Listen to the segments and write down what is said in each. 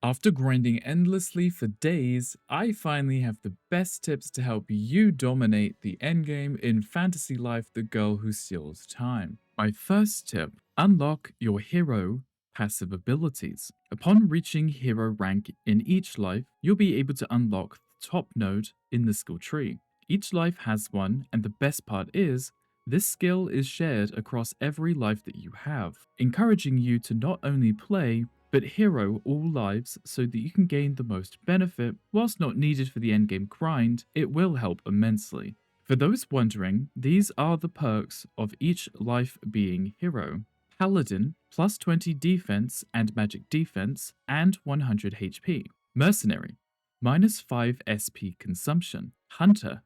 After grinding endlessly for days, I finally have the best tips to help you dominate the endgame in Fantasy Life: The Girl Who Steals Time. My first tip: unlock your hero passive abilities. Upon reaching hero rank in each life, you'll be able to unlock the top node in the skill tree. Each life has one, and the best part is, this skill is shared across every life that you have, encouraging you to not only play, but hero all lives so that you can gain the most benefit. Whilst not needed for the endgame grind, it will help immensely. For those wondering, these are the perks of each life being hero. Paladin, plus 20 defense and magic defense, and 100 HP. Mercenary, minus 5 SP consumption. Hunter,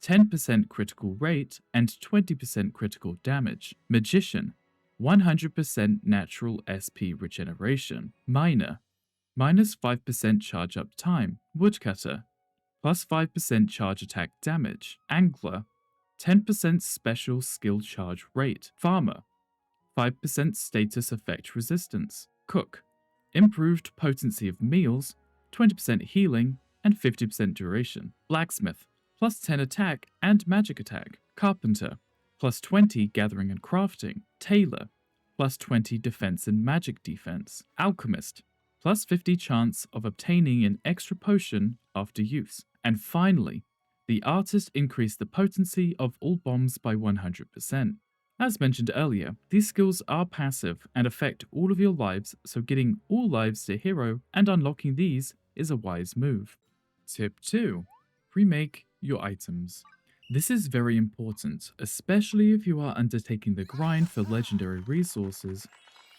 10% critical rate and 20% critical damage. Magician, 100% natural SP regeneration. Miner, minus 5% charge up time. Woodcutter, plus 5% charge attack damage. Angler, 10% special skill charge rate. Farmer, 5% status effect resistance. Cook, improved potency of meals, 20% healing, and 50% duration. Blacksmith, plus 10 attack and magic attack. Carpenter, plus 20 gathering and crafting. Tailor, plus 20 defense and magic defense. Alchemist, plus 50 chance of obtaining an extra potion after use. And finally, the artist increased the potency of all bombs by 100%. As mentioned earlier, these skills are passive and affect all of your lives, so getting all lives to hero and unlocking these is a wise move. Tip 2. Remake your items. This is very important, especially if you are undertaking the grind for legendary resources,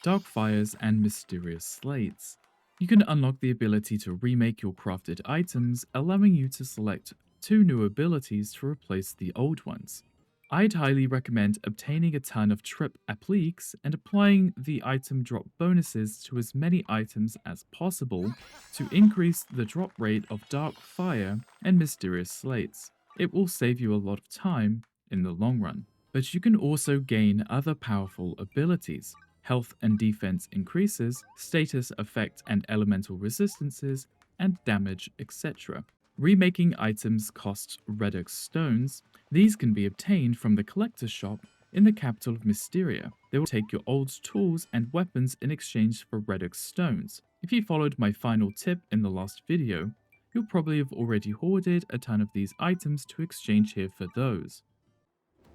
dark fires, and mysterious slates. You can unlock the ability to remake your crafted items, allowing you to select 2 new abilities to replace the old ones. I'd highly recommend obtaining a ton of trip appliques and applying the item drop bonuses to as many items as possible to increase the drop rate of dark fire and mysterious slates. It will save you a lot of time in the long run. But you can also gain other powerful abilities: health and defense increases, status effect and elemental resistances, and damage, etc. Remaking items costs Redux stones. These can be obtained from the collector's shop in the capital of Mysteria. They will take your old tools and weapons in exchange for Redux stones. If you followed my final tip in the last video, you'll probably have already hoarded a ton of these items to exchange here for those.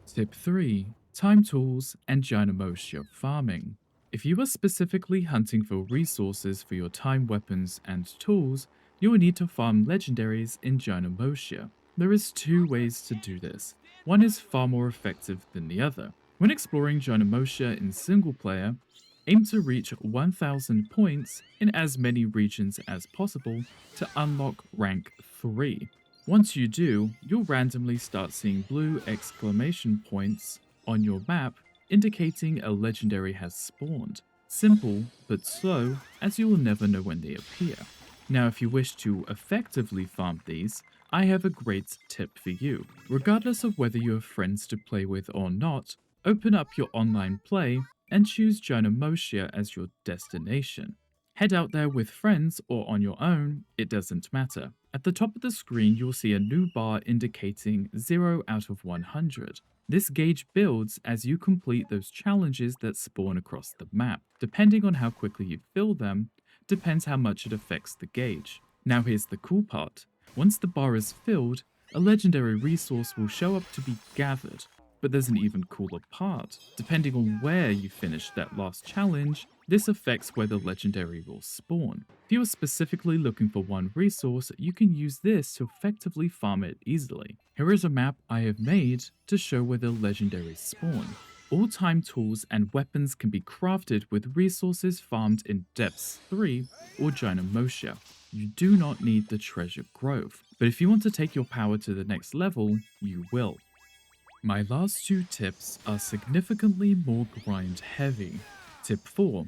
Tip 3. Time tools and Ginormosia farming. If you are specifically hunting for resources for your time weapons and tools, you will need to farm legendaries in Ginormosia. There is 2 ways to do this. One is far more effective than the other. When exploring Ginormosia in single player, aim to reach 1000 points in as many regions as possible to unlock rank 3. Once you do, you'll randomly start seeing blue exclamation points on your map indicating a legendary has spawned. Simple, but slow, as you will never know when they appear. Now, if you wish to effectively farm these, I have a great tip for you. Regardless of whether you have friends to play with or not, open up your online play and choose Ginormosia as your destination. Head out there with friends or on your own, it doesn't matter. At the top of the screen, you'll see a new bar indicating 0 out of 100. This gauge builds as you complete those challenges that spawn across the map. Depending on how quickly you fill them, depends how much it affects the gauge. Now here's the cool part. Once the bar is filled, a legendary resource will show up to be gathered. But there's an even cooler part. Depending on where you finish that last challenge, this affects where the legendary will spawn. If you are specifically looking for one resource, you can use this to effectively farm it easily. Here is a map I have made to show where the legendaries spawn. All time tools and weapons can be crafted with resources farmed in Depths 3 or Ginormosia. You do not need the treasure grove, but if you want to take your power to the next level, you will. My last 2 tips are significantly more grind heavy. Tip 4.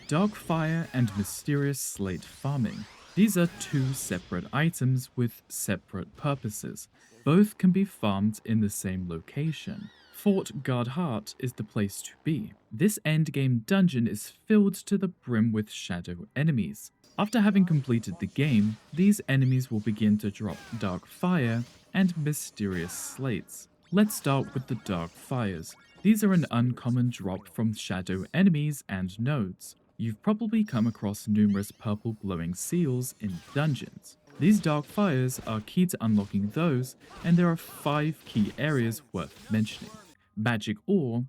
Dark Fire and Mysterious Slate farming. These are 2 separate items with separate purposes. Both can be farmed in the same location. Fort Guard Heart is the place to be. This endgame dungeon is filled to the brim with shadow enemies. After having completed the game, these enemies will begin to drop dark fire and mysterious slates. Let's start with the dark fires. These are an uncommon drop from shadow enemies and nodes. You've probably come across numerous purple glowing seals in dungeons. These dark fires are key to unlocking those, and there are 5 key areas worth mentioning. Magic Ore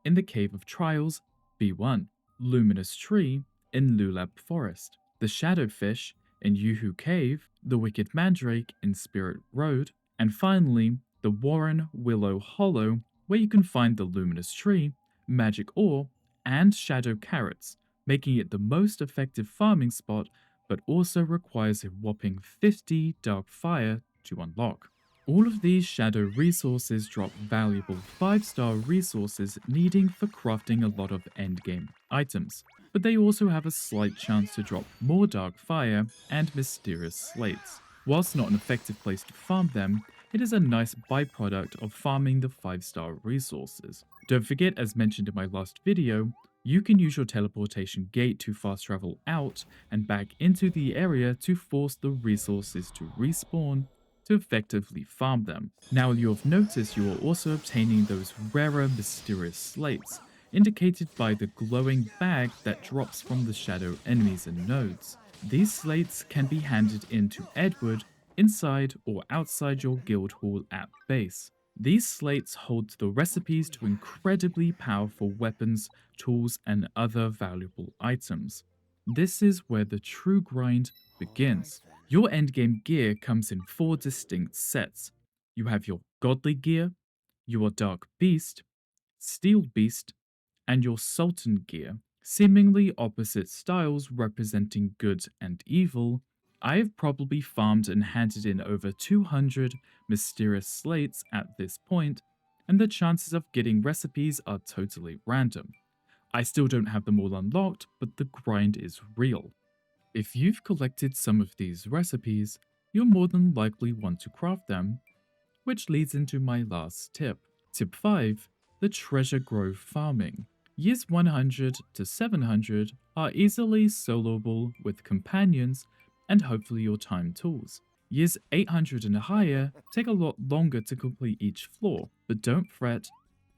in the Cave of Trials, B1. Luminous Tree in Lulab Forest. The Shadowfish in Yuhu Cave, the Wicked Mandrake in Spirit Road, and finally, the Warren Willow Hollow, where you can find the Luminous Tree, Magic Ore, and Shadow Carrots, making it the most effective farming spot, but also requires a whopping 50 Dark Fire to unlock. All of these shadow resources drop valuable 5-star resources needing for crafting a lot of endgame items, but they also have a slight chance to drop more dark fire and mysterious slates. Whilst not an effective place to farm them, it is a nice byproduct of farming the 5-star resources. Don't forget, as mentioned in my last video, you can use your teleportation gate to fast travel out and back into the area to force the resources to respawn to effectively farm them. Now you have noticed you are also obtaining those rarer mysterious slates, indicated by the glowing bag that drops from the shadow enemies and nodes. These slates can be handed in to Edward inside or outside your guild hall at base. These slates hold the recipes to incredibly powerful weapons, tools, and other valuable items. This is where the true grind begins. Your endgame gear comes in 4 distinct sets. You have your godly gear, your dark beast, steel beast, and your sultan gear, seemingly opposite styles representing good and evil. I have probably farmed and handed in over 200 mysterious slates at this point, and the chances of getting recipes are totally random. I still don't have them all unlocked, but the grind is real. If you've collected some of these recipes, you'll more than likely want to craft them, which leads into my last tip. Tip 5. The Treasure Grove Farming. Years 100 to 700 are easily soloable with companions and hopefully your time tools. Years 800 and higher take a lot longer to complete each floor, but don't fret,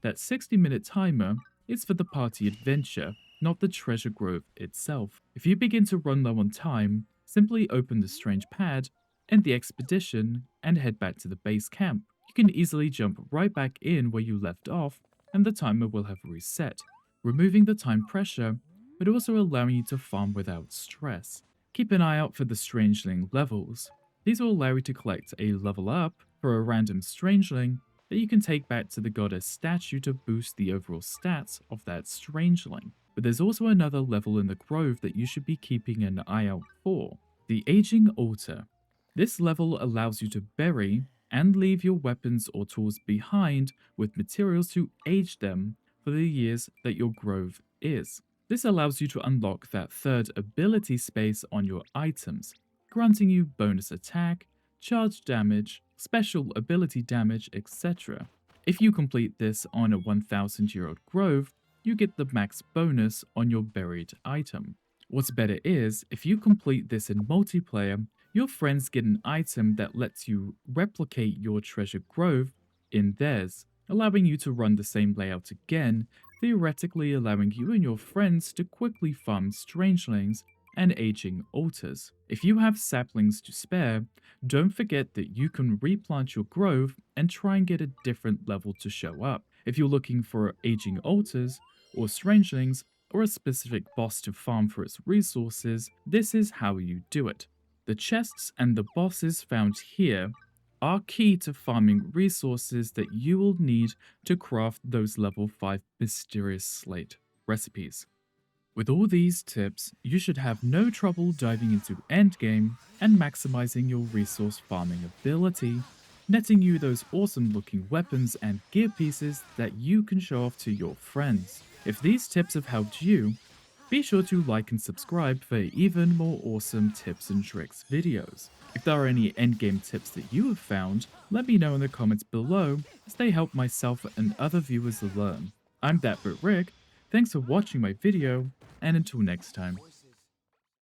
that 60-minute timer is for the party adventure, not the treasure grove itself. If you begin to run low on time, simply open the strange pad, end the expedition, and head back to the base camp. You can easily jump right back in where you left off, and the timer will have reset, removing the time pressure, but also allowing you to farm without stress. Keep an eye out for the Strangeling levels. These will allow you to collect a level up for a random Strangeling that you can take back to the goddess statue to boost the overall stats of that Strangeling. But there's also another level in the grove that you should be keeping an eye out for, the Aging Altar. This level allows you to bury and leave your weapons or tools behind with materials to age them for the years that your grove is. This allows you to unlock that third ability space on your items, granting you bonus attack, charge damage, special ability damage, etc. If you complete this on a 1000-year-old grove, you get the max bonus on your buried item. What's better is, if you complete this in multiplayer, your friends get an item that lets you replicate your treasure grove in theirs, allowing you to run the same layout again, theoretically allowing you and your friends to quickly farm strangelings and aging altars. If you have saplings to spare, don't forget that you can replant your grove and try and get a different level to show up. If you're looking for aging altars, or strangelings, or a specific boss to farm for its resources, this is how you do it. The chests and the bosses found here are key to farming resources that you will need to craft those level 5 mysterious slate recipes. With all these tips, you should have no trouble diving into endgame and maximizing your resource farming ability, netting you those awesome looking weapons and gear pieces that you can show off to your friends. If these tips have helped you, be sure to like and subscribe for even more awesome tips and tricks videos. If there are any endgame tips that you have found, let me know in the comments below as they help myself and other viewers learn. I'm That But Rick, thanks for watching my video, and until next time.